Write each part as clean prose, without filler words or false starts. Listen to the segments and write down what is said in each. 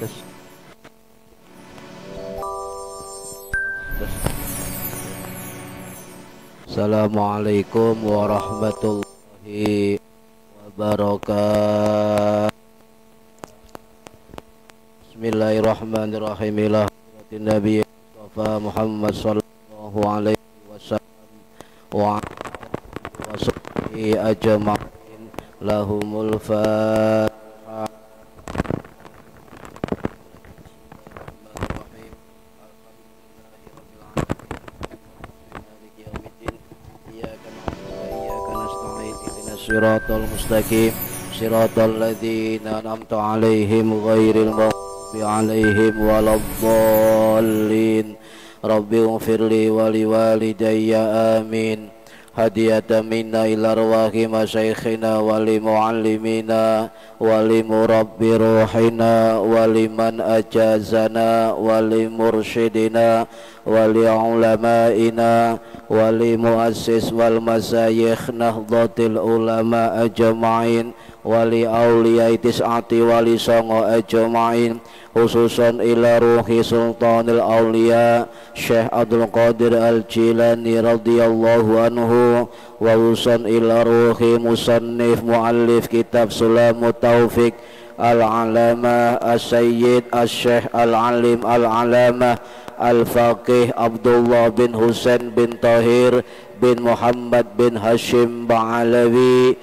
Tes, tes. Assalamualaikum warahmatullahi wabarakatuh. Bismillahirrahmanirrahim. Ila hadirin Nabi Mustafa Muhammad sallallahu alaihi wasallam wa wasahbihi ajma'in lahumul fatihah. Siratal mustaqim siratal ladzina an'amta 'alaihim ghairil maghdubi 'alaihim waladdallin. Rabbi ighfirli wa liwalidayya amin. Hadiyatan minna ila arwahi masyayikhina wa li muallimina wa li murabbi ruhina wa liman ajazana wa li mursyidina wa li ulamaina wa li muassis wal masayikh nahdlatil ulama ajma'in wa li awliyai tis'ati wa li songo ajma'in, khususan ila ruhi sultanil awliya Syekh Abdul Qadir Al-Jilani radhiyallahu anhu, wa usan ila ruhi musannif muallif kitab Sulamut Taufiq Al-Alamah As-Sayyid As-Syekh Al-Alim Al-Alamah Al-Faqih Abdullah bin Husain bin Tahir bin Muhammad bin Hashim Ba'alawi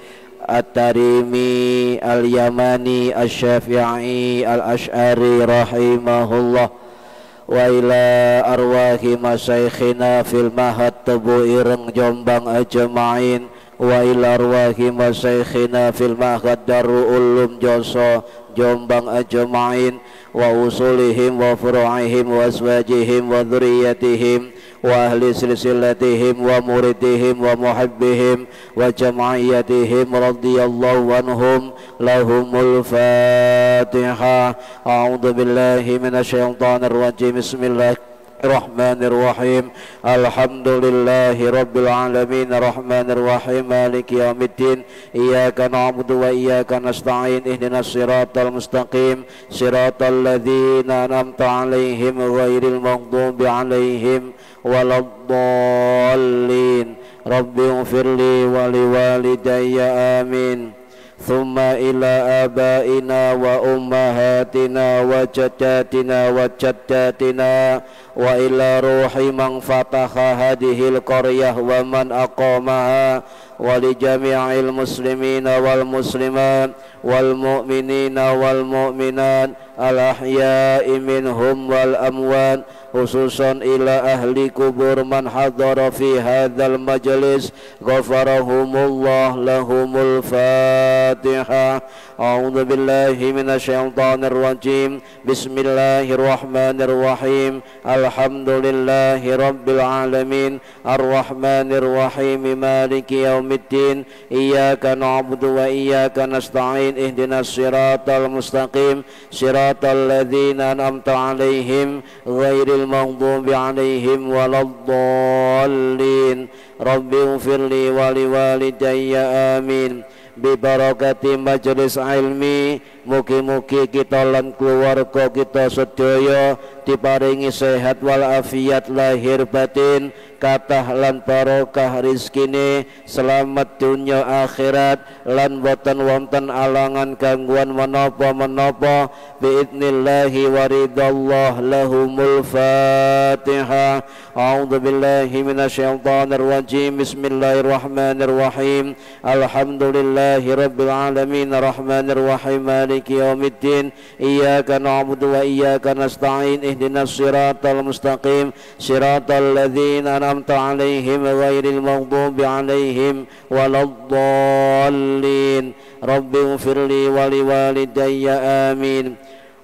At-Tarimi Al-Yamani Asy-Syafi'i Al-Asy'ari rahimahullah, wa ila arwahi masyayikhina fil mahad Tebu Ireng Jombang ajma'in, wa ila arwahi masyayikhina fil mahad Darul Ulum Joso Jombang ajma'in, wa usulihim wa furu'ihim wa azwajihim wa dzurriyyatihim wa ahli silsilatihim wa muridihim wa muhibbihim wa jama'iyatihim radhiyallahu anhum. Lahumul Fatihah. A'udzu billahi minasyaitonir rajim. Bismillahirrahmanirrahim. Alhamdulillahi rabbil alamin arrahmanir rahim maliki yaumiddin. Iyyaka na'budu wa iyyaka nasta'in. Ihdinas siratal mustaqim siratal ladzina an'amta 'alaihim ghairil maghdubi 'alaihim waladdallin. Rabbi ighfirli wa liwalidayya amin. Thumma ila abaina wa ummahatina wa jaddatina wa jaddatina wa ila ruhi man fataha hadhil qaryah wa man aqamaha wa li jami'il muslimina wal muslimat wal mu'minina wal mu'minat al ahya'i minhum wal amwat, khususan ila ahli kubur man hadara fi hadzal majlis ghafarahumullah. Lahumul Fatihah. A'udzu billahi minasyaitonir rajim. Bismillahirrahmanirrahim. Alhamdulillahi rabbil alamin arrahmanir rahim maliki yaumiddin. Iyyaka na'budu wa iyyaka nasta'in. Ihdinas siratal mustaqim siratal ladzina an'amta 'alaihim ghairil maghdubi 'alaihim waladdallin. Rabbi ighfirli wa liwalidayya amin. Bi barakati majlis ilmi, mugi-mugi kita lan keluarga kita sedaya diparingi sehat wal afiat lahir batin, kathah lan barokah rizkine, selamat dunya akhirat, lan boten wonten alangan gangguan menapa-menapa biidnillahi waridallah. Lahumul Fatihah. A'udzu billahi minasyaitonir rajim. Bismillahirrahmanirrahim. Alhamdulillahi rabbil alamin arrahmanir rahim maliki yaumiddin. Iyyaka na'budu wa iyyaka nasta'in. Ihdinas siratal mustaqim siratal ladzina an'amta 'alaihim ghairil maghdubi 'alaihim waladdallin. Rabbi ighfirli wa liwalidayya amin.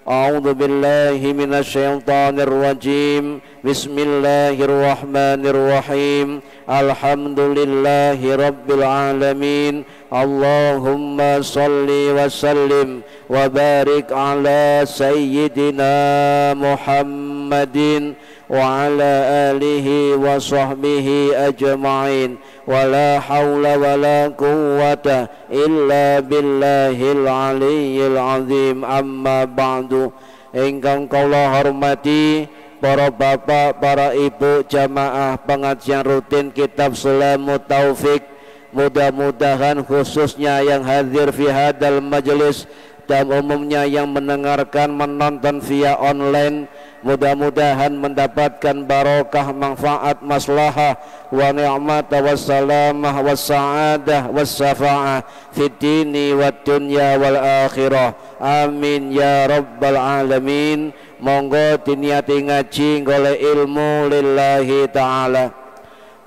A'udzu billahi minasyaitonir rajim. Bismillahirrahmanirrahim. Alhamdulillahi rabbil alamin. Allahumma salli wa sallim wa barik ala sayyidina Muhammadin wa ala alihi wa sahbihi ajma'in. Wa la hawla wa la quwwata illa billahil aliyyil azim. Amma ba'du. ingkang kula hormati para bapak, para ibu jamaah pengajian rutin Kitab Sulamut Taufik, mudah-mudahan khususnya yang hadir fi hadal majelis dan umumnya yang mendengarkan menonton via online, mudah-mudahan mendapatkan barokah, manfaat, maslahah wa ni'mat wassalamah wassa'adah wassafa'ah fid dini wad dunya wal akhirah. Amin ya rabbal alamin. Monggo diniati ngaji golek ilmu lillahi ta'ala.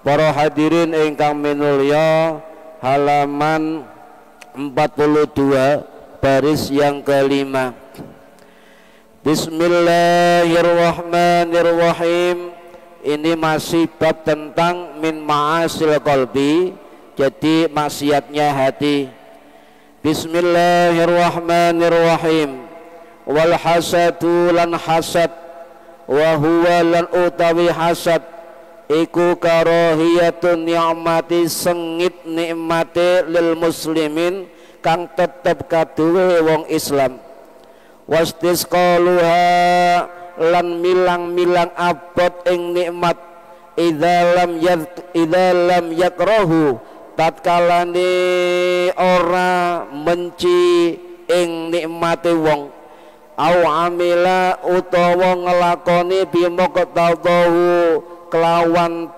Para hadirin ingkang minulya, halaman 42 baris yang kelima. Bismillahirrahmanirrahim. Ini masih bab tentang min ma'asil qalbi, jadi maksiatnya hati. Bismillahirrahmanirrahim. Wal hasadu lan hasad, wa huwa lan utawi hasad iku karahiyatun ni'mati, sengit nikmate lil muslimin kang tetep kaduwe wong Islam. Wastisqaluha lan milang-milang abot ing nikmat idza lam yakrahu, tatkalane ora menci ing nikmate wong, au amila utawa ngelakoni bimaqtadahu kelawan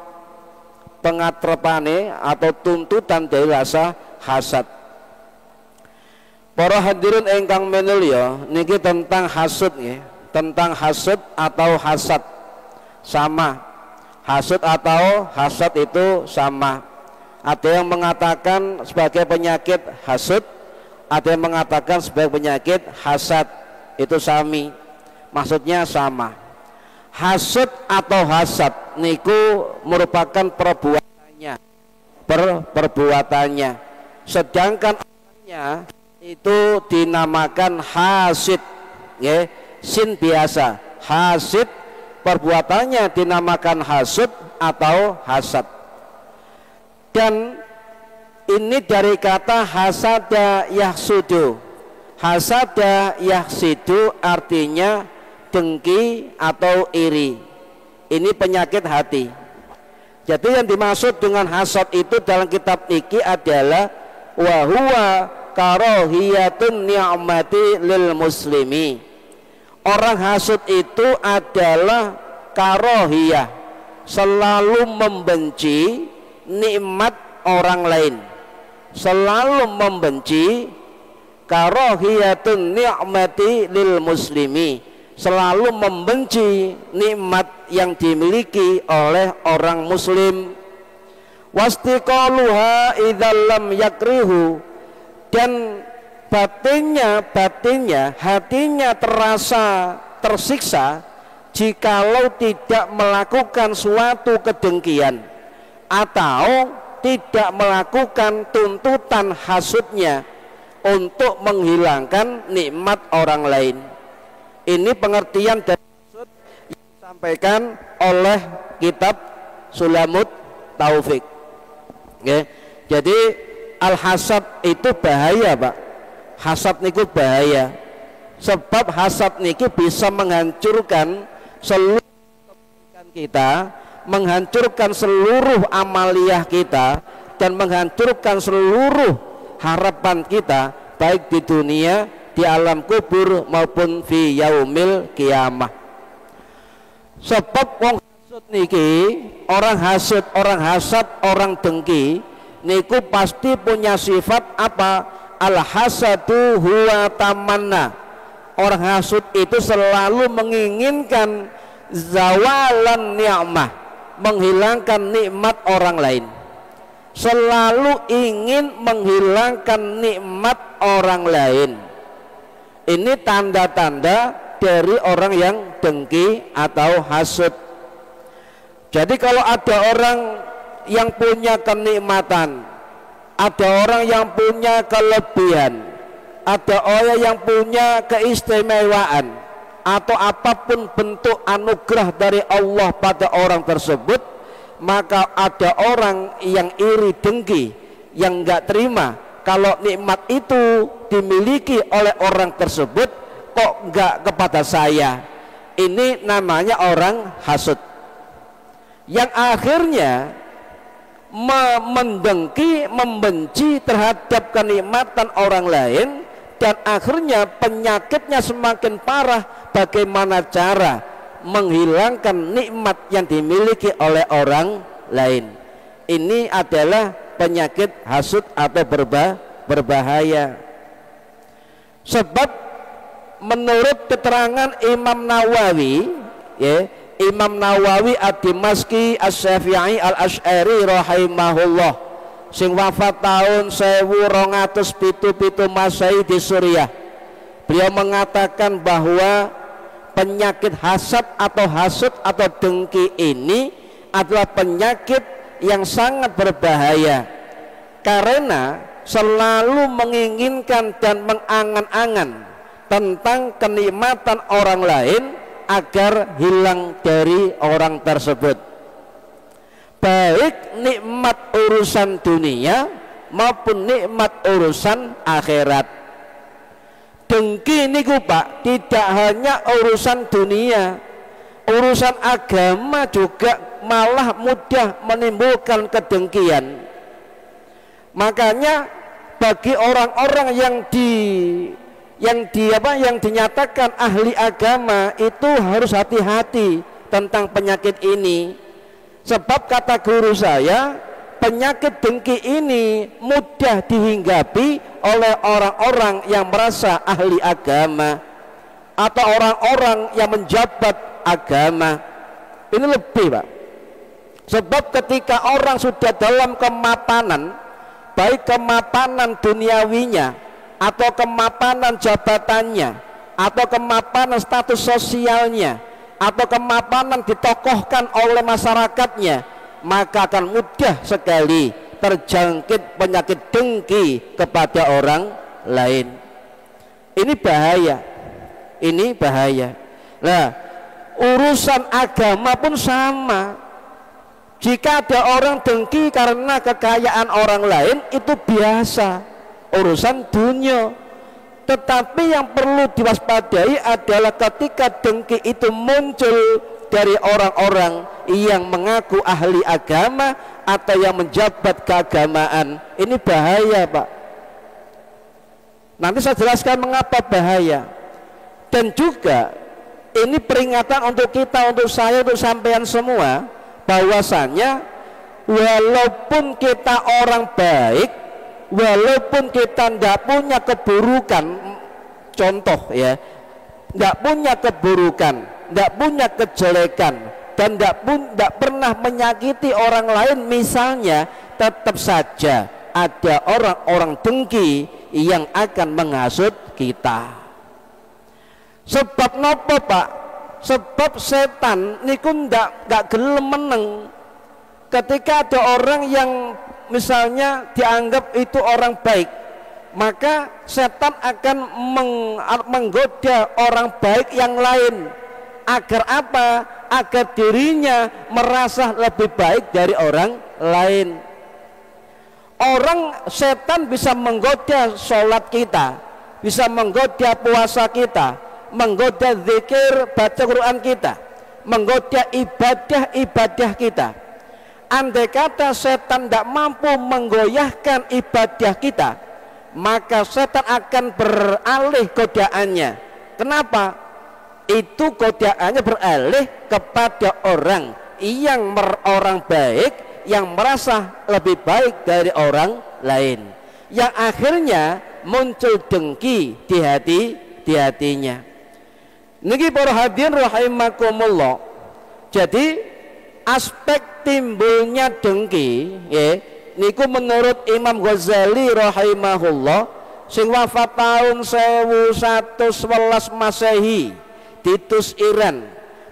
pengatrepane atau tuntutan dari rasa hasad. Para hadirin ingkang minulya, niki tentang hasud ya, tentang hasud atau hasad sama. Hasud atau hasad itu sama. Ada yang mengatakan sebagai penyakit hasud, ada yang mengatakan sebagai penyakit hasad, itu sami, maksudnya sama. Hasud atau hasad niku merupakan perbuatannya, perbuatannya. Sedangkan orangnya itu dinamakan hasid, ya, sin biasa. Hasid perbuatannya dinamakan hasud atau hasad. Dan ini dari kata hasada yahsudu. Hasada yahsidu artinya dengki atau iri. Ini penyakit hati. Jadi yang dimaksud dengan hasad itu dalam kitab iki adalah wa huwa karahiyatun ni'mati lil muslimi. Orang hasud itu adalah karahiyah, selalu membenci nikmat orang lain, selalu membenci. Karahiyatun ni'mati lil muslimi, selalu membenci nikmat yang dimiliki oleh orang muslim. Wastiqaluha idzal lam yakrihu, dan batinnya hatinya terasa tersiksa jikalau tidak melakukan suatu kedengkian atau tidak melakukan tuntutan hasudnya untuk menghilangkan nikmat orang lain. Ini pengertian dari hasud yang disampaikan oleh kitab Sulamut Taufik. Oke. Jadi al-hasad itu bahaya, Pak. Hasad niku bahaya. Sebab hasad niki bisa menghancurkan seluruh kebaikan kita, menghancurkan seluruh amaliyah kita, dan menghancurkan seluruh harapan kita baik di dunia, di alam kubur maupun fi yaumil kiamah. Sebab wong hasud niki, orang hasad, orang dengki niku pasti punya sifat apa? Al hasadu huwa tamanna. Orang hasud itu selalu menginginkan zawalan ni'mah, menghilangkan nikmat orang lain. Selalu ingin menghilangkan nikmat orang lain. Ini tanda-tanda dari orang yang dengki atau hasud. Jadi kalau ada orang yang punya kenikmatan, ada orang yang punya kelebihan, ada orang yang punya keistimewaan, atau apapun bentuk anugerah dari Allah pada orang tersebut, maka ada orang yang iri dengki, yang enggak terima kalau nikmat itu dimiliki oleh orang tersebut, kok enggak kepada saya. Ini namanya orang hasud, yang akhirnya mendengki, membenci terhadap kenikmatan orang lain, dan akhirnya penyakitnya semakin parah. Bagaimana cara menghilangkan nikmat yang dimiliki oleh orang lain? Ini adalah penyakit hasud atau berbahaya. Sebab menurut keterangan Imam Nawawi, ya, Imam Nawawi ad-Dimashqi Asy-Syafi'i Al-Asy'ari rahimahullah, sing wafat tahun 1277 Masehi di Suriah. Beliau mengatakan bahwa penyakit hasad atau dengki ini adalah penyakit yang sangat berbahaya, karena selalu menginginkan dan mengangan-angan tentang kenikmatan orang lain agar hilang dari orang tersebut, baik nikmat urusan dunia maupun nikmat urusan akhirat. Dengki niku Pak, tidak hanya urusan dunia, urusan agama juga malah mudah menimbulkan kedengkian. Makanya bagi orang-orang yang dinyatakan ahli agama itu harus hati-hati tentang penyakit ini. Sebab kata guru saya, penyakit dengki ini mudah dihinggapi oleh orang-orang yang merasa ahli agama atau orang-orang yang menjabat agama. Ini lebih Pak. Sebab ketika orang sudah dalam kemapanan, baik kemapanan duniawinya atau kemapanan jabatannya atau kemapanan status sosialnya atau kemapanan ditokohkan oleh masyarakatnya, maka akan mudah sekali terjangkit penyakit dengki kepada orang lain. Ini bahaya, ini bahaya. Nah, urusan agama pun sama. Jika ada orang dengki karena kekayaan orang lain, itu biasa, urusan dunia. Tetapi yang perlu diwaspadai adalah ketika dengki itu muncul dari orang-orang yang mengaku ahli agama atau yang menjabat keagamaan. Ini bahaya Pak. Nanti saya jelaskan mengapa bahaya. Dan juga ini peringatan untuk kita, untuk saya, untuk sampean semua, bahwasanya walaupun kita orang baik, walaupun kita tidak punya keburukan, contoh ya, tidak punya keburukan, tidak punya kejelekan, dan tidak pernah menyakiti orang lain misalnya, tetap saja ada orang-orang dengki yang akan menghasut kita. Sebab nopo Pak? Sebab setan niku ndak gelem meneng. Ketika ada orang yang misalnya dianggap itu orang baik, maka setan akan menggoda orang baik yang lain. Agar apa? Agar dirinya merasa lebih baik dari orang lain. Setan bisa menggoda sholat kita, bisa menggoda puasa kita, menggoda zikir baca Quran kita, menggoda ibadah kita. Andai kata setan tidak mampu menggoyahkan ibadah kita, maka setan akan beralih godaannya. Kenapa? Itu godaannya beralih kepada orang baik yang merasa lebih baik dari orang lain, yang akhirnya muncul dengki di hatinya. Niki para hadirin rahimakumullah. Jadi aspek timbulnya dengki, ya, niku menurut Imam Ghazali rahimahullah, sing wafat tahun 1111 Masehi di Tus Iran.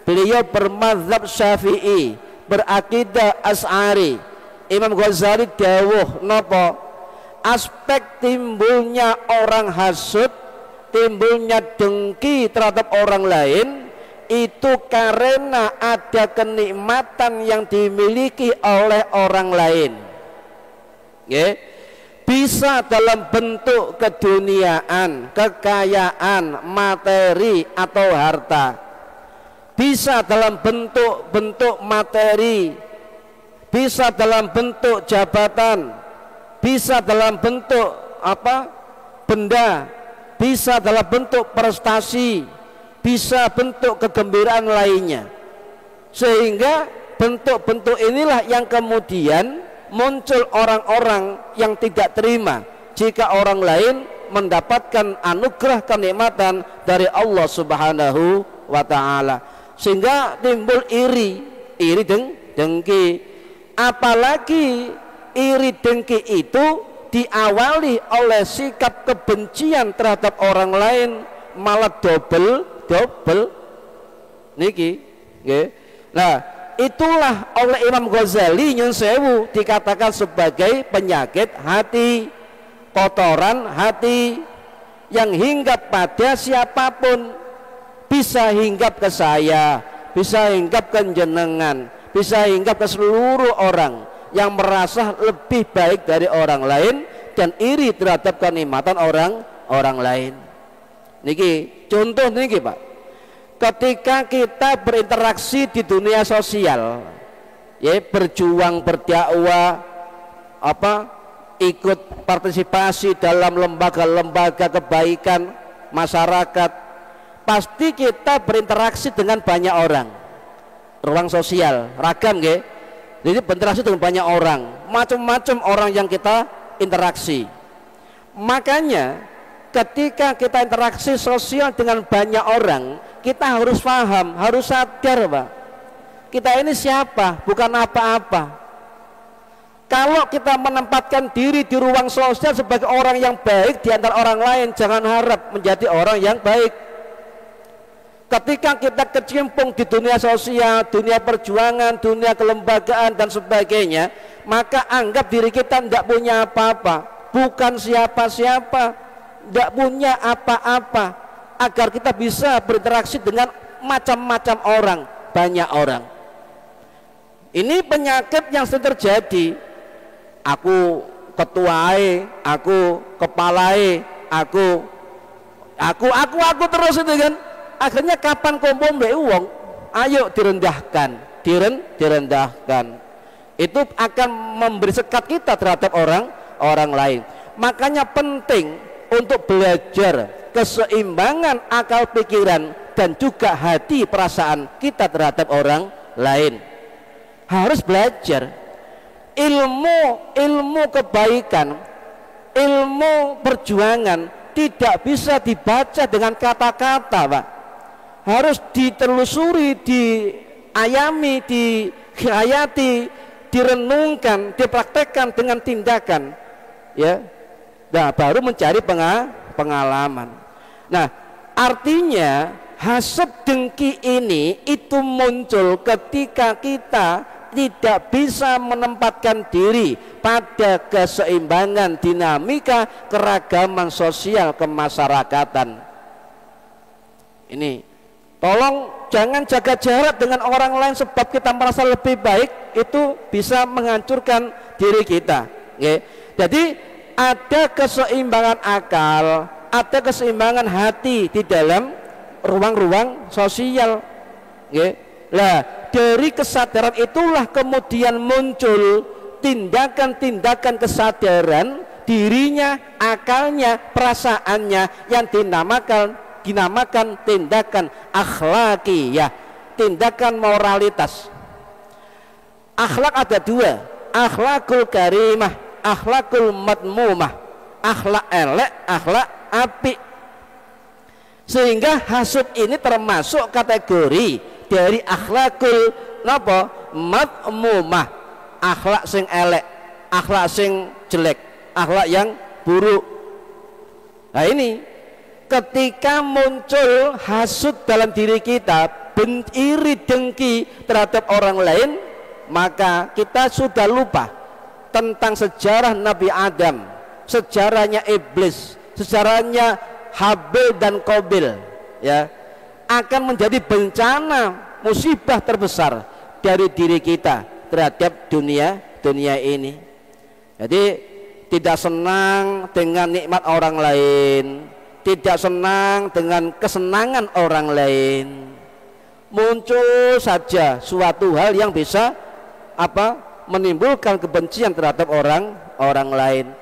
Beliau bermadzhab Syafi'i, berakidah Asy'ari. Imam Ghazali dawuh napa? Aspek timbulnya orang hasud, timbulnya dengki terhadap orang lain, itu karena ada kenikmatan yang dimiliki oleh orang lain. bisa dalam bentuk keduniaan, kekayaan, materi atau harta, bisa dalam bentuk materi, bisa dalam bentuk jabatan, bisa dalam bentuk benda, bisa dalam bentuk prestasi, bisa bentuk kegembiraan lainnya. Sehingga bentuk-bentuk inilah yang kemudian muncul orang-orang yang tidak terima jika orang lain mendapatkan anugerah kenikmatan dari Allah Subhanahu wa ta'ala, sehingga timbul iri dengki. Apalagi iri dengki itu diawali oleh sikap kebencian terhadap orang lain, malah double niki nggih. Nah, itulah oleh Imam Ghazali nyun sewu dikatakan sebagai penyakit hati, kotoran hati yang hinggap pada siapapun. Bisa hinggap ke saya, bisa hinggap ke jenengan, bisa hinggap ke seluruh orang yang merasa lebih baik dari orang lain dan iri terhadap kenikmatan orang lain. Niki contoh niki Pak, ketika kita berinteraksi di dunia sosial, ya, berjuang, berdakwah, ikut partisipasi dalam lembaga-lembaga kebaikan masyarakat, pasti kita berinteraksi dengan banyak orang. Ruang sosial ragam nggih. Jadi berinteraksi dengan banyak orang, macam-macam orang yang kita interaksi. Makanya ketika kita interaksi sosial dengan banyak orang, kita harus paham, harus sadar Pak, kita ini siapa, bukan apa-apa. Kalau kita menempatkan diri di ruang sosial sebagai orang yang baik di antara orang lain, jangan harap menjadi orang yang baik. Ketika kita kecimpung di dunia sosial, dunia perjuangan, dunia kelembagaan dan sebagainya, maka anggap diri kita tidak punya apa-apa, bukan siapa-siapa, tidak punya apa-apa, agar kita bisa berinteraksi dengan macam-macam orang, banyak orang. Ini penyakit yang sering terjadi. Aku ketuae, aku kepalae, aku terus itu kan. Akhirnya kapan kumpul mbek wong, ayo direndahkan. Itu akan memberi sekat kita terhadap orang lain. Makanya penting untuk belajar keseimbangan akal pikiran dan juga hati perasaan kita terhadap orang lain. Harus belajar ilmu kebaikan, ilmu perjuangan tidak bisa dibaca dengan kata-kata Pak, harus ditelusuri, diayami, dihayati, direnungkan, dipraktekkan dengan tindakan, ya. Nah, baru mencari pengalaman. Nah, artinya hasad dengki ini itu muncul ketika kita tidak bisa menempatkan diri pada keseimbangan dinamika keragaman sosial kemasyarakatan. Ini tolong jangan jaga jarak dengan orang lain sebab kita merasa lebih baik, itu bisa menghancurkan diri kita. Jadi ada keseimbangan akal, ada keseimbangan hati di dalam ruang-ruang sosial. Lah, dari kesadaran itulah kemudian muncul tindakan-tindakan kesadaran dirinya, akalnya, perasaannya yang dinamakan tindakan akhlakiyah, tindakan moralitas. Akhlak ada dua, akhlakul karimah, akhlakul madmumah, akhlak elek, akhlak apik. Sehingga hasud ini termasuk kategori dari akhlakul madmumah, akhlak sing elek, akhlak sing jelek, akhlak yang buruk. Nah, ini ketika muncul hasud dalam diri kita, iri dengki terhadap orang lain, maka kita sudah lupa tentang sejarah Nabi Adam, sejarahnya iblis, sejarahnya Habil dan Qabil, ya, akan menjadi bencana musibah terbesar dari diri kita terhadap dunia ini. Jadi tidak senang dengan nikmat orang lain, tidak senang dengan kesenangan orang lain. Muncul saja suatu hal yang bisa menimbulkan kebencian terhadap orang lain.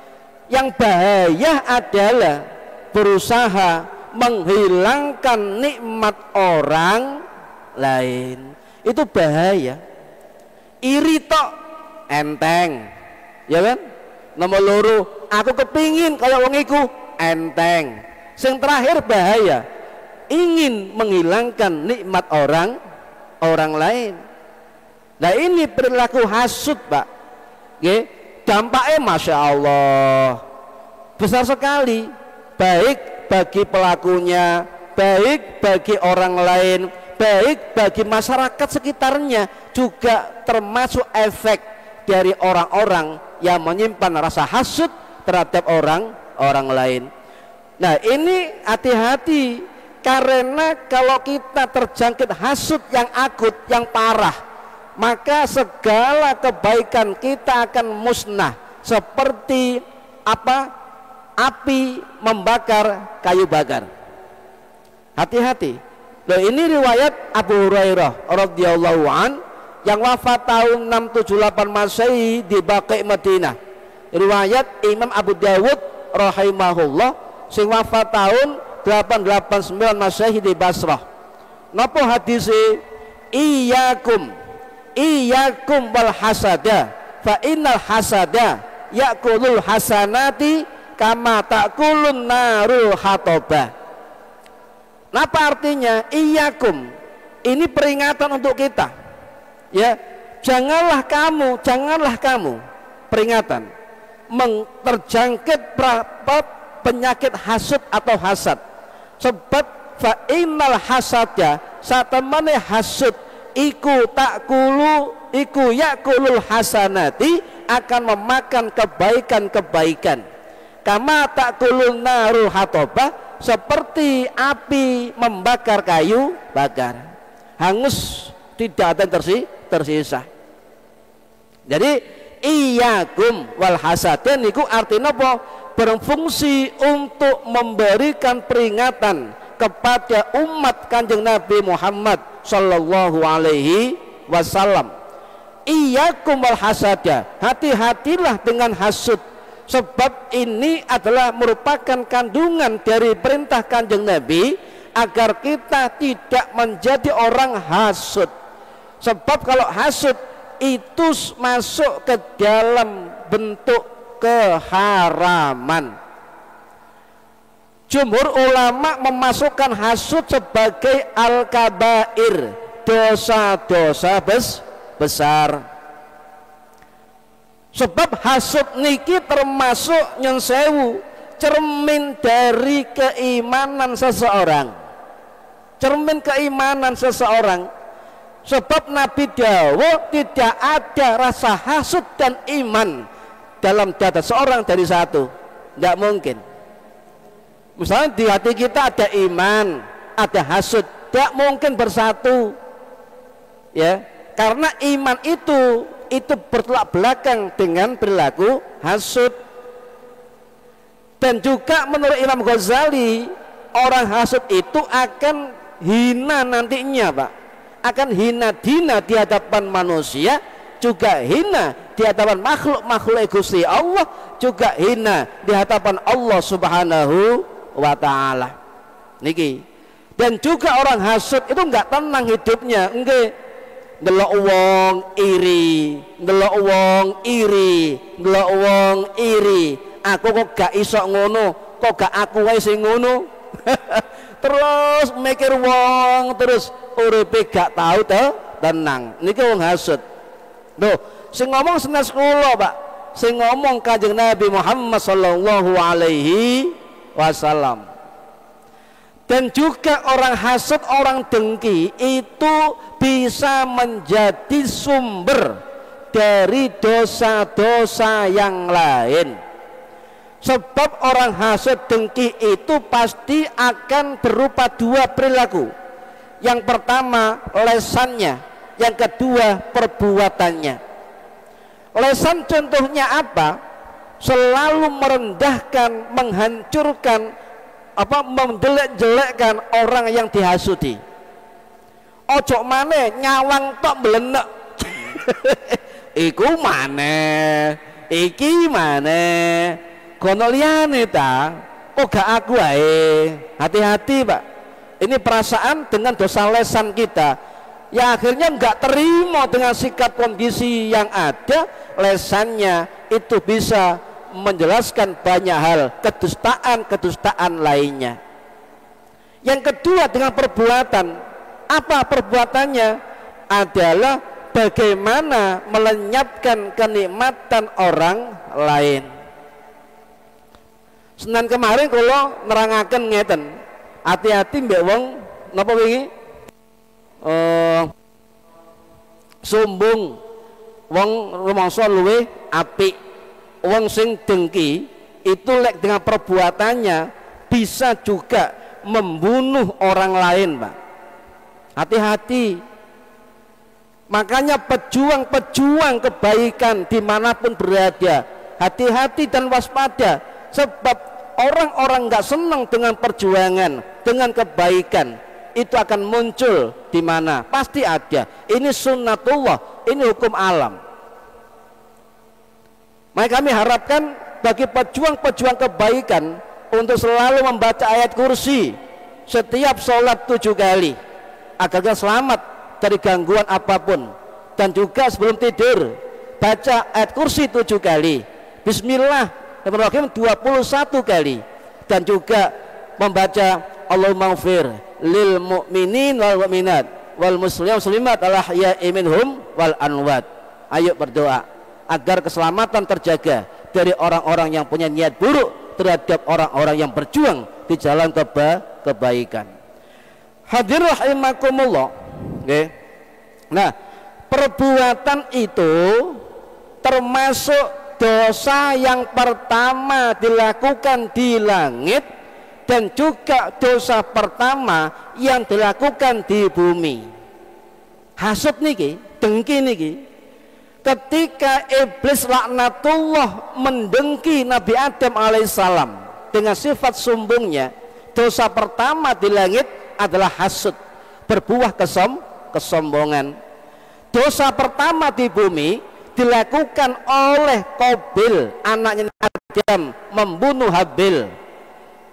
Yang bahaya adalah berusaha menghilangkan nikmat orang lain. Itu bahaya. Iri tok enteng, ya kan? Nomor loro, aku kepingin kayak wong iku, enteng. Yang terakhir bahaya, ingin menghilangkan nikmat orang lain. Nah ini perilaku hasud, Pak. Nggih, dampaknya masya Allah besar sekali, baik bagi pelakunya, baik bagi orang lain, baik bagi masyarakat sekitarnya, juga termasuk efek dari orang-orang yang menyimpan rasa hasud terhadap orang lain. Nah ini hati-hati, karena kalau kita terjangkit hasud yang akut, yang parah, maka segala kebaikan kita akan musnah seperti api membakar kayu bakar. Hati-hati. Loh, ini riwayat Abu Hurairah radhiyallahu an yang wafat tahun 678 Masehi di Baqi' Madinah. Riwayat Imam Abu Dawud rahimahullah sing wafat tahun 889 Masehi di Basrah. Napa hadise? Iyyakum wal hasada fa innal hasada yakulul hasanati kama takulun narul hatobah. Apa artinya? Iyyakum, ini peringatan untuk kita, ya. Janganlah kamu peringatan terjangkit penyakit hasud atau hasad. Sebab fa innal hasada satemene hasud iku yakulul hasanati, akan memakan kebaikan-kebaikan. Kama takulun narul hatobah, seperti api membakar kayu bakar, hangus, tidak ada yang tersisa. Jadi iyyakum wal hasadan niku artinya apa? Berfungsi untuk memberikan peringatan kepada umat Kanjeng Nabi Muhammad sallallahu alaihi wasallam. Iyyakum wal hasada, hati-hatilah dengan hasud, sebab ini adalah merupakan kandungan dari perintah Kanjeng Nabi agar kita tidak menjadi orang hasud. Sebab kalau hasud itu masuk ke dalam bentuk keharaman. Jumhur ulama memasukkan hasud sebagai al-kabair, dosa-dosa besar. Sebab hasud niki termasuk nyen sewu cermin dari keimanan seseorang. Cermin keimanan seseorang. Sebab Nabi dawuh tidak ada rasa hasud dan iman dalam dada seorang dari satu. Tidak mungkin. Misalnya di hati kita ada iman, ada hasud, tidak mungkin bersatu. Ya, karena iman itu bertolak belakang dengan perilaku hasud. Dan juga menurut Imam Ghazali, orang hasud itu akan hina nantinya, Pak. Akan hina dina di hadapan manusia, juga hina di hadapan makhluk Gusti Allah, juga hina di hadapan Allah Subhanahu wa ta'ala. Niki. Dan juga orang hasud itu enggak tenang hidupnya, enggak. Ndelok wong iri, aku kok gak iso ngono, kok gak aku wae sing ngono. Terus mikir wong, terus uripe gak tahu tenang. Niki wong hasud. Loh, sing ngomong senes kula, Pak. Sing ngomong Kanjeng Nabi Muhammad sallallahu alaihi wasallam. Dan juga orang hasud, orang dengki itu bisa menjadi sumber dari dosa-dosa yang lain. Sebab orang hasud dengki itu pasti akan berupa dua perilaku. Yang pertama lesannya, yang kedua perbuatannya. Lesan contohnya apa? selalu merendahkan, menghancurkan, menjelek-jelekkan orang yang dihasudi. Ojo maneh nyawang tok mblenek. Iku maneh, iki maneh. Kono liyane ta, kok gak aku ae. Hati-hati, Pak. Ini perasaan dengan dosa lesan kita. Ya akhirnya nggak terima dengan sikap kondisi yang ada, lesannya itu bisa menjelaskan banyak hal, kedustaan lainnya. Yang kedua dengan perbuatan, apa perbuatannya? Adalah bagaimana melenyapkan kenikmatan orang lain. Senin kemarin kalau nerangaken ngeten, hati-hati mbek wong napa wingi? Sombong, wong rumangsa luwih apik, wong sing dengki itu lek dengan perbuatannya bisa juga membunuh orang lain, Pak. Hati-hati. Makanya pejuang-pejuang kebaikan dimanapun berada, hati-hati dan waspada, sebab orang-orang nggak senang dengan perjuangan, dengan kebaikan, itu akan muncul di mana? Pasti ada. Ini sunnatullah, ini hukum alam. Maka kami harapkan bagi pejuang-pejuang kebaikan untuk selalu membaca ayat kursi setiap sholat 7 kali agar selamat dari gangguan apapun. Dan juga sebelum tidur baca ayat kursi 7 kali, Bismillahirrahmanirrahim 21 kali, dan juga membaca Allahumma ighfir lil mu'minin wal mu'minat wal muslimin muslimat al ahya'i minhum wal anwat. Ayo berdoa agar keselamatan terjaga dari orang-orang yang punya niat buruk terhadap orang-orang yang berjuang di jalan kebaikan. Hadir rahimakumullah. Okay. Nah, perbuatan itu termasuk dosa yang pertama dilakukan di langit, dan juga dosa pertama yang dilakukan di bumi. Hasud niki, dengki niki, ketika iblis laknatullah mendengki Nabi Adam alaihissalam dengan sifat sombongnya, dosa pertama di langit adalah hasud, berbuah kesombongan. Dosa pertama di bumi dilakukan oleh Qabil, anaknya Adam, membunuh Habil,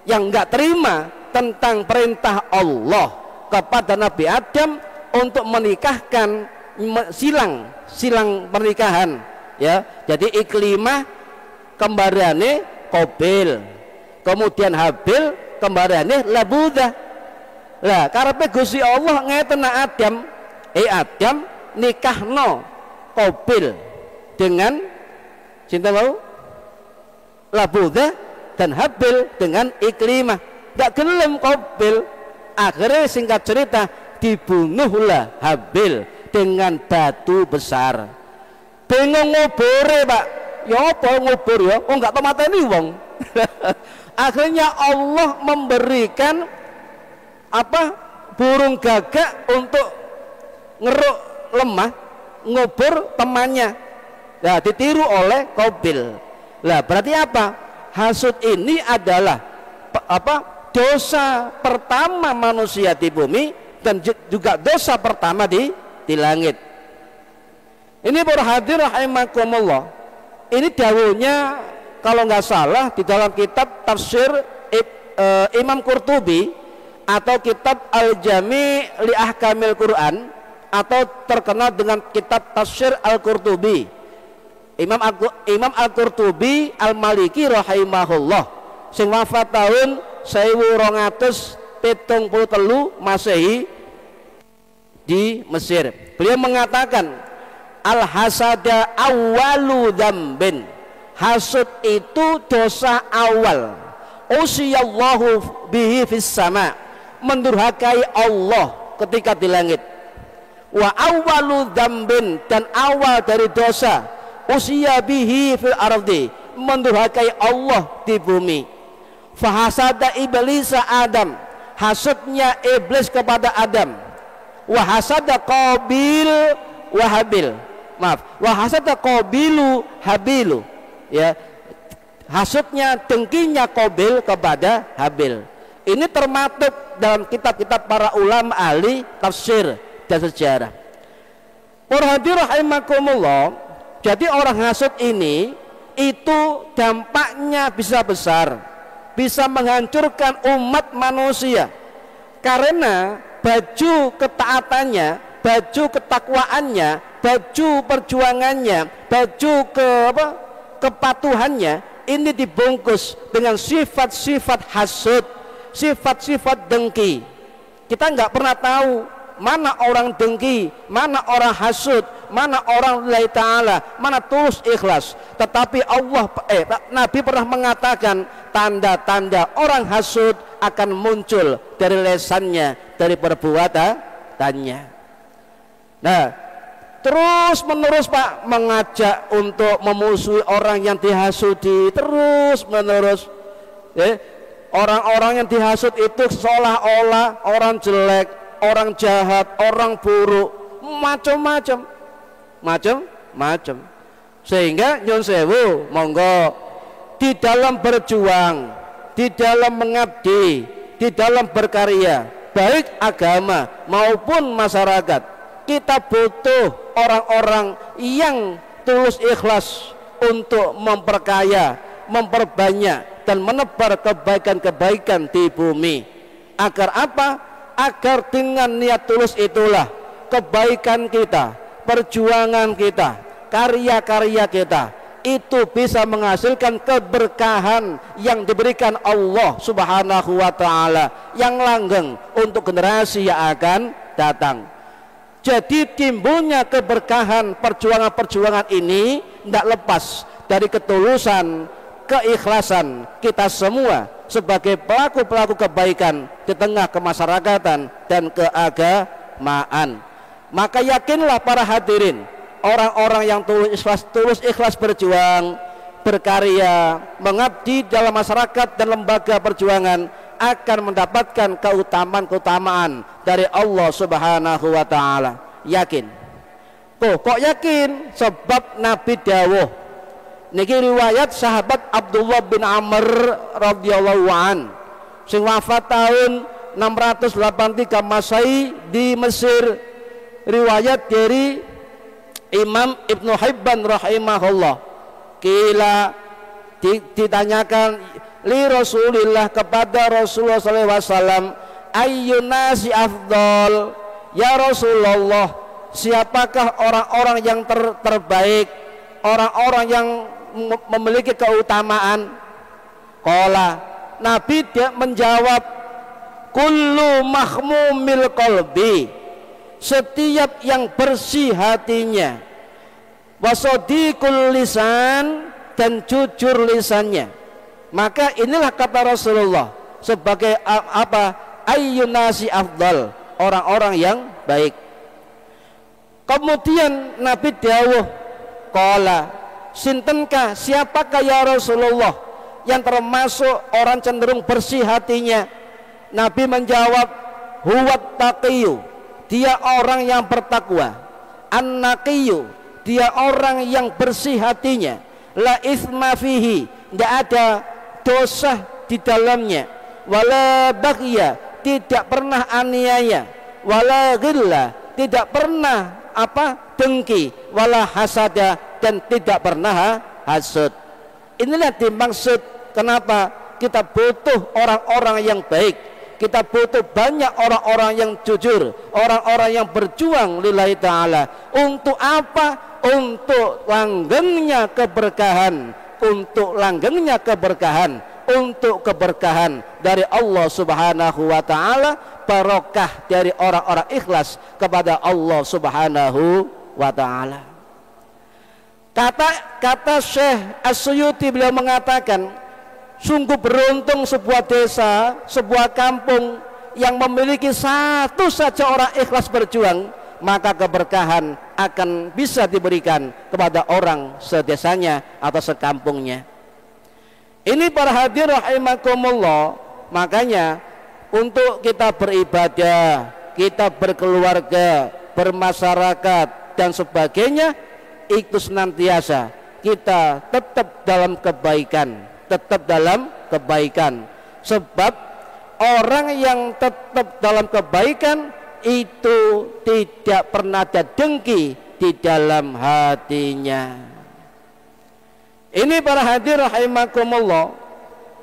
yang enggak terima tentang perintah Allah kepada Nabi Adam untuk menikahkan silang pernikahan, ya. Jadi Iklimah kembarane Qabil, kemudian Habil kembarane Labudah. Lah karepe Gusti Allah ngeten Adam, Adam nikahno Qabil dengan cinta mau Labudah, dan Habil dengan Iklimah. Gak gelem Qabil, akhirnya singkat cerita dibunuhlah Habil dengan batu besar. Bingung ngubure, Pak. Ya apa ngubur ya? Oh enggak mateni wong. Akhirnya Allah memberikan burung gagak untuk ngeruk lemah, ngubur temannya. Nah, ditiru oleh Qabil. Lah berarti apa? Hasud ini adalah dosa pertama manusia di bumi, dan juga dosa pertama di langit. Ini para hadirin rahimakumullah. Ini dawuhnya kalau nggak salah di dalam kitab tafsir Imam Qurtubi, atau kitab Al-Jami' li Ahkamil Quran, atau terkenal dengan kitab tafsir Al-Qurtubi. Imam Al-Qurtubi Al-Maliki rahimahullah, sing wafat tahun 1273 Masehi di Mesir. Beliau mengatakan, al-hasada awwalu dzambin, hasud itu dosa awal, usiyallahu bihi fis sama, mendurhakai Allah ketika di langit. Wa awwalu dzambin, dan awal dari dosa, usia bihi fil ardi, mendurhakai Allah di bumi. Fahasada iblisa Adam, hasudnya iblis kepada Adam. Wahasada Qabil wa Habil, maaf, wahasada Qabilu Habilu, ya. hasutnya, dengkinya Qabil kepada Habil. Ini termaktub dalam kitab-kitab para ulama ahli tafsir dan sejarah. Para hadirin rahimakumullah, jadi orang hasud ini itu dampaknya bisa besar, bisa menghancurkan umat manusia, karena baju ketaatannya, baju ketakwaannya, baju perjuangannya, baju kepatuhannya ini dibungkus dengan sifat-sifat hasud, sifat-sifat dengki. Kita nggak pernah tahu mana orang dengki, mana orang hasud, mana orang lillahi ta'ala, mana tulus ikhlas. Tetapi Nabi pernah mengatakan tanda-tanda orang hasud akan muncul dari lesannya, dari perbuatannya. Nah, terus menerus Pak mengajak untuk memusuhi orang yang dihasudi, terus menerus. Orang-orang yang dihasut itu seolah-olah orang jelek, orang jahat, orang buruk, macam-macam. Sehingga nyun sewu, monggo di dalam berjuang, di dalam mengabdi, di dalam berkarya, baik agama maupun masyarakat, kita butuh orang-orang yang tulus ikhlas untuk memperkaya, memperbanyak dan menebar kebaikan-kebaikan di bumi. Agar apa? Agar dengan niat tulus itulah kebaikan kita, perjuangan kita, karya-karya kita itu bisa menghasilkan keberkahan yang diberikan Allah Subhanahu wa ta'ala yang langgeng untuk generasi yang akan datang. Jadi timbulnya keberkahan perjuangan-perjuangan ini tidak lepas dari ketulusan, keikhlasan kita semua sebagai pelaku-pelaku kebaikan di tengah kemasyarakatan dan keagamaan. Maka yakinlah para hadirin, orang-orang yang tulus ikhlas berjuang, berkarya, mengabdi dalam masyarakat dan lembaga perjuangan akan mendapatkan keutamaan-keutamaan dari Allah Subhanahu wa ta'ala. Yakin? Tuh, kok yakin? Sebab Nabi dawuh, niki riwayat sahabat Abdullah bin Amr radhiyallahu an, sing wafat tahun 683 Masehi di Mesir. Riwayat dari Imam Ibnu Hibban rahimahullah. Kila ditanyakan li Rasulillah, kepada Rasulullah sallallahu alaihi wasallam, ayyun nasi afdal, ya Rasulullah, siapakah orang-orang yang terbaik, orang-orang yang memiliki keutamaan? Qala, Nabi dia menjawab, kullu mahmumil qalbi, setiap yang bersih hatinya, wasodiqul lisan, dan jujur lisannya. Maka inilah kata Rasulullah sebagai apa? Ayyun nasi afdal, orang-orang yang baik. Kemudian Nabi dawuh, qala, sintenkah, siapakah ya Rasulullah yang termasuk orang cenderung bersih hatinya? Nabi menjawab, huwat taqiyu, dia orang yang bertakwa, an-naqiyu, dia orang yang bersih hatinya, la itsma fihi, tidak ada dosa di dalamnya, wala baghya, tidak pernah aniaya, wala ghilla, tidak pernah dengki, wala hasada, dan tidak pernah hasud. Inilah dimaksud kenapa kita butuh orang-orang yang baik, kita butuh banyak orang-orang yang jujur, orang-orang yang berjuang lillahi ta'ala. Untuk apa? Untuk langgengnya keberkahan, untuk langgengnya keberkahan, untuk keberkahan dari Allah Subhanahu wa ta'ala, barokah dari orang-orang ikhlas kepada Allah Subhanahu wa ta'ala. Kata Syekh As-Suyuti, beliau mengatakan, sungguh beruntung sebuah desa, sebuah kampung yang memiliki satu saja orang ikhlas berjuang, maka keberkahan akan bisa diberikan kepada orang sedesanya atau sekampungnya. Ini para hadir rahimakumullah. Makanya untuk kita beribadah, kita berkeluarga, bermasyarakat dan sebagainya, itu senantiasa kita tetap dalam kebaikan, tetap dalam kebaikan. Sebab orang yang tetap dalam kebaikan itu tidak pernah ada dengki di dalam hatinya. Ini para hadir rahimakumullah,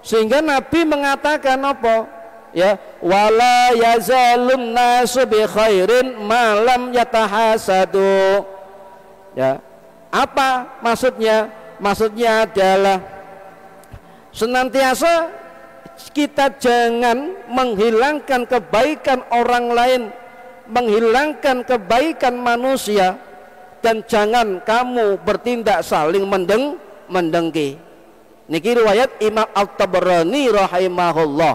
sehingga Nabi mengatakan apa? Ya, wala yazalun nasu bi khairin malam yatahasadu. Ya, apa maksudnya? Maksudnya adalah senantiasa kita jangan menghilangkan kebaikan orang lain, menghilangkan kebaikan manusia, dan jangan kamu bertindak saling mendengki. Niki riwayat Imam At-Tabrani rahimahullah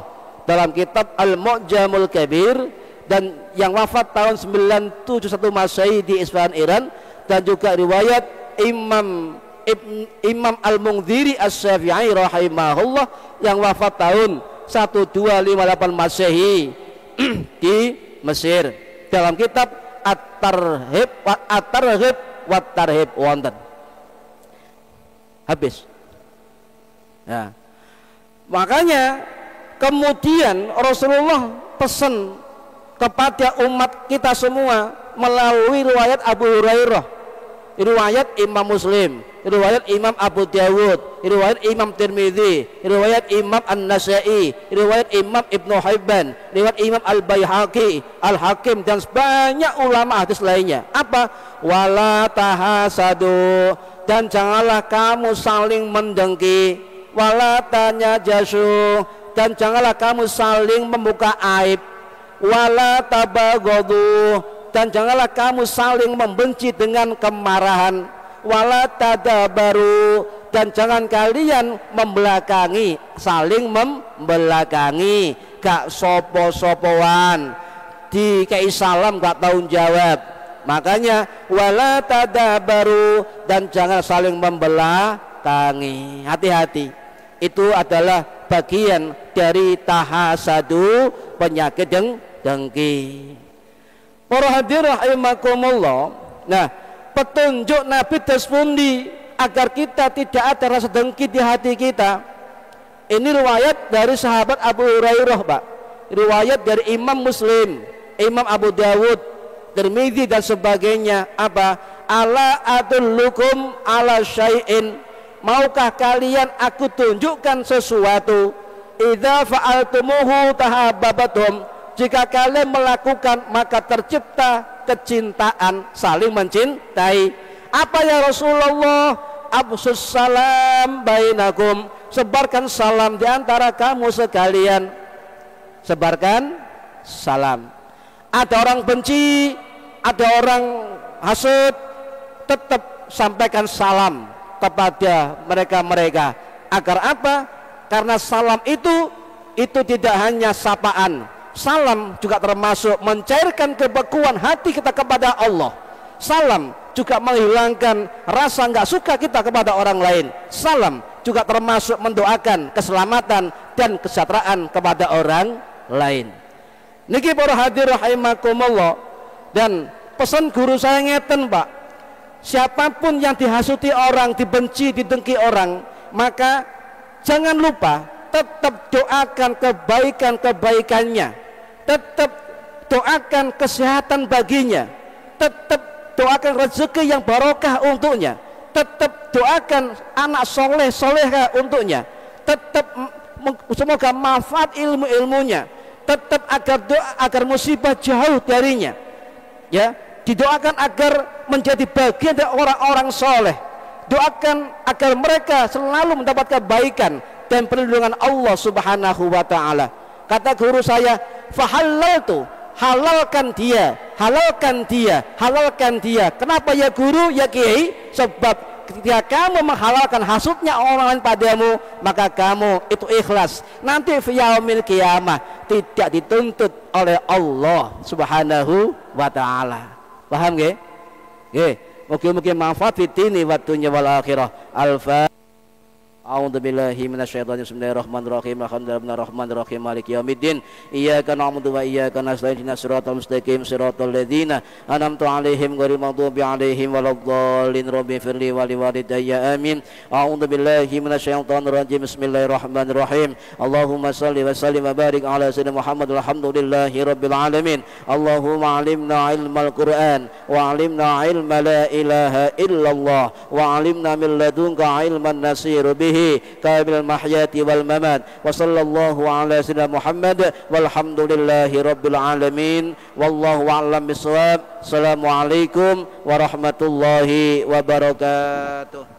dalam kitab Al-Mu'jamul Kabir, dan yang wafat tahun 971 Masehi di Isfahan, Iran, dan juga riwayat Imam Al-Mungdhiri As-Syafi'i rahimahullah yang wafat tahun 1258 Masehi di Mesir dalam kitab At-Targhib wa Tarhib wonten. Habis. Nah, makanya kemudian Rasulullah pesan kepada umat kita semua melalui riwayat Abu Hurairah, riwayat Imam Muslim, riwayat Imam Abu Dawud, riwayat Imam Tirmidzi, riwayat Imam An-Nasa'i, riwayat Imam Ibnu Hibban, riwayat Imam Al-Baihaqi, Al-Hakim, dan banyak ulama hadis lainnya. Apa? Wala tahasadu, dan janganlah kamu saling mendengki. Wala tanyajasu, dan janganlah kamu saling membuka aib. Wala tabaghadu, dan janganlah kamu saling membenci dengan kemarahan. Wala tadabaru, dan jangan kalian membelakangi, saling membelakangi, gak sopo-sopoan, dikei salam gak tanggung jawab. Makanya wala tadabaru, dan jangan saling membelakangi. Hati-hati, itu adalah bagian dari tahasadu, penyakit dengki. Para hadirin rahimakumullah. Nah, petunjuk Nabi Dasfundi agar kita tidak ada rasa dengki di hati kita. Ini riwayat dari sahabat Abu Hurairah, Pak. Riwayat dari Imam Muslim, Imam Abu Dawud, Tirmidzi, dan sebagainya. Apa? Ala adullukum ala syai'in, maukah kalian aku tunjukkan sesuatu? Idza fa'altumuhu tahabbatum, jika kalian melakukan maka tercipta kecintaan, saling mencintai. Apa ya Rasulullah? Absus salam bainakum, sebarkan salam di antara kamu sekalian. Sebarkan salam. Ada orang benci, ada orang hasud, tetap sampaikan salam kepada mereka. Agar apa? Karena salam itu tidak hanya sapaan. Salam juga termasuk mencairkan kebekuan hati kita kepada Allah. Salam juga menghilangkan rasa nggak suka kita kepada orang lain. Salam juga termasuk mendoakan keselamatan dan kesejahteraan kepada orang lain. Niki para hadir rahimakumullah, dan pesan guru saya ngeten, Pak. Siapapun yang dihasuti orang, dibenci, didengki orang, maka jangan lupa tetap doakan kebaikan-kebaikannya. Tetap doakan kesehatan baginya, tetap doakan rezeki yang barokah untuknya, tetap doakan anak soleh soleha untuknya, tetap semoga manfaat ilmunya, tetap agar musibah jauh darinya. Ya, didoakan agar menjadi bagian dari orang-orang soleh. Doakan agar mereka selalu mendapat kebaikan dan perlindungan Allah Subhanahu wa Ta'ala. Kata guru saya, fahallaltu, halalkan dia. Kenapa ya guru, ya kiai? Sebab ketika kamu menghalalkan hasutnya orang lain padamu, maka kamu itu ikhlas. Nanti fi yaumil qiyamah tidak dituntut oleh Allah Subhanahu wa Ta'ala. Paham nggih? Nggih. Mugi-mugi manfaat fitini wa dunya wal akhirah. Alfa A'udzu billahi minasyaitonir rajim. Bismillahirrahmanirrahim. Alhamdulillahirrahmanirrahim. Maliki yaumiddin. Iyyaka na'budu wa iyyaka nasta'in. Ihdinas siratal mustaqim. Siratal ladzina an'amta 'alaihim ghairil maghdubi 'alaihim waladdallin. Rabbighfirli wa liwalidayya amin. A'udzu billahi minasyaitonir rajim. Bismillahirrahmanirrahim. Allahumma shalli wa sallim wa barik ala sayyidina Muhammad. Alhamdulillahi rabbil alamin. Allahumma 'allimna 'ilmal Qur'an wa 'allimna 'ilma la ilaha illallah wa 'allimna min ladunka 'ilman nasiru bihi kabil mahyati wal mamat wa sallallahu ala sayyidina Muhammad walhamdulillahi rabbil alamin wallahu a'lam bissawab. Assalamualaikum warahmatullahi wabarakatuh.